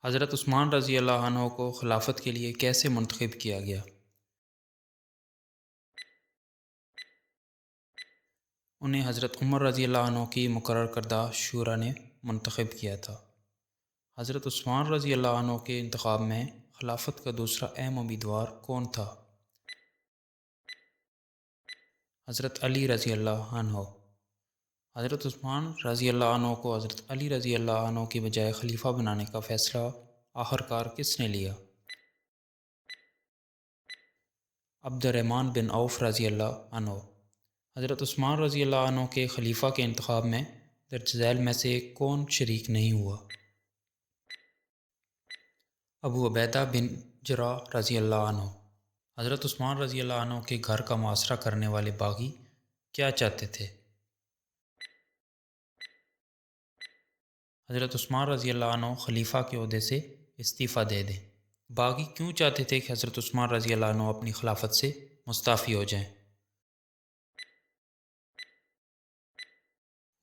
حضرت عثمان رضی اللہ عنہ کو خلافت کے لیے کیسے منتخب کیا گیا؟ انہیں حضرت عمر رضی اللہ عنہ کی مقرر کردہ شورا نے منتخب کیا تھا۔ حضرت عثمان رضی اللہ عنہ کے انتخاب میں خلافت کا دوسرا اہم امیدوار کون تھا؟ حضرت علی رضی اللہ عنہ۔ حضرت عثمان رضی اللہ عنہ کو حضرت علی رضی اللہ عنہ کی بجائے خلیفہ بنانے کا فیصلہ آخرکار کس نے لیا؟ عبد الرحمن بن عوف رضی اللہ عنہ۔ حضرت عثمان رضی اللہ عنہ کے خلیفہ کے انتخاب میں درج ذیل میں سے کون شریک نہیں ہوا؟ ابو عبیدہ بن جراح رضی اللہ عنہ۔ حضرت عثمان رضی اللہ عنہ کے گھر کا محاصرہ کرنے والے باغی کیا چاہتے تھے؟ حضرت عثمان رضی اللہ عنہ خلیفہ کے عہدے سے استعفیٰ دے دیں۔ باغی کیوں چاہتے تھے کہ حضرت عثمان رضی اللہ عنہ اپنی خلافت سے مستعفی ہو جائیں؟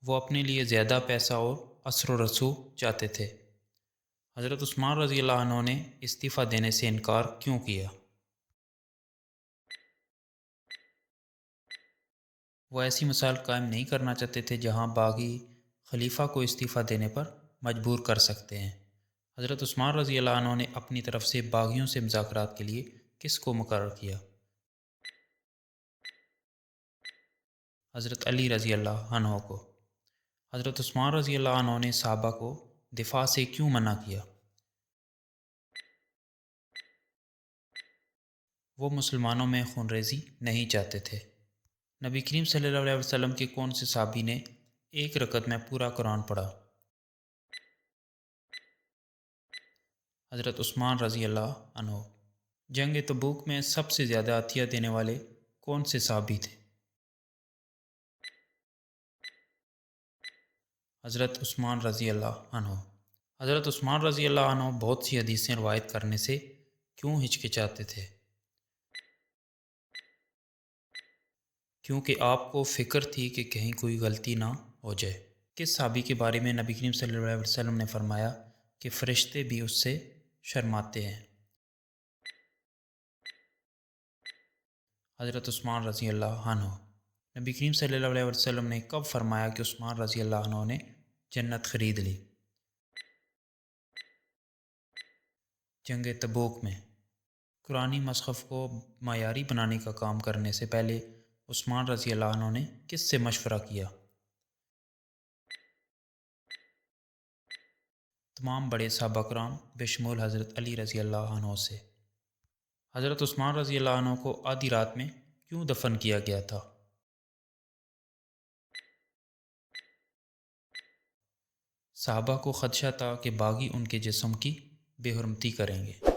وہ اپنے لیے زیادہ پیسہ اور اثر و رسوخ چاہتے تھے۔ حضرت عثمان رضی اللہ عنہ نے استعفیٰ دینے سے انکار کیوں کیا؟ وہ ایسی مثال قائم نہیں کرنا چاہتے تھے جہاں باغی خلیفہ کو استعفیٰ دینے پر مجبور کر سکتے ہیں۔ حضرت عثمان رضی اللہ عنہ نے اپنی طرف سے باغیوں سے مذاکرات کے لیے کس کو مقرر کیا؟ حضرت علی رضی اللہ عنہ کو۔ حضرت عثمان رضی اللہ عنہ نے صحابہ کو دفاع سے کیوں منع کیا؟ وہ مسلمانوں میں خون ریزی نہیں چاہتے تھے۔ نبی کریم صلی اللہ علیہ وسلم کے کون سے صحابی نے ایک رکعت میں پورا قرآن پڑھا؟ حضرت عثمان رضی اللہ عنہ۔ جنگ تبوک میں سب سے زیادہ عطیہ دینے والے کون سے صحابی تھے؟ حضرت عثمان رضی اللہ عنہ۔ حضرت عثمان رضی اللہ عنہ بہت سی حدیثیں روایت کرنے سے کیوں ہچکچاتے تھے؟ کیونکہ آپ کو فکر تھی کہ کہیں کوئی غلطی نہ ہو جائے۔ کس صحابی کے بارے میں نبی کریم صلی اللہ علیہ وسلم نے فرمایا کہ فرشتے بھی اس سے شرماتے ہیں؟ حضرت عثمان رضی اللہ عنہ۔ نبی کریم صلی اللہ علیہ وسلم نے کب فرمایا کہ عثمان رضی اللہ عنہ نے جنت خرید لی؟ جنگ تبوک میں۔ قرآنی مصحف کو معیاری بنانے کا کام کرنے سے پہلے عثمان رضی اللہ عنہ نے کس سے مشورہ کیا؟ تمام بڑے صحابہ کرام بشمول حضرت علی رضی اللہ عنہ سے۔ حضرت عثمان رضی اللہ عنہ کو آدھی رات میں کیوں دفن کیا گیا تھا؟ صحابہ کو خدشہ تھا کہ باغی ان کے جسم کی بے حرمتی کریں گے۔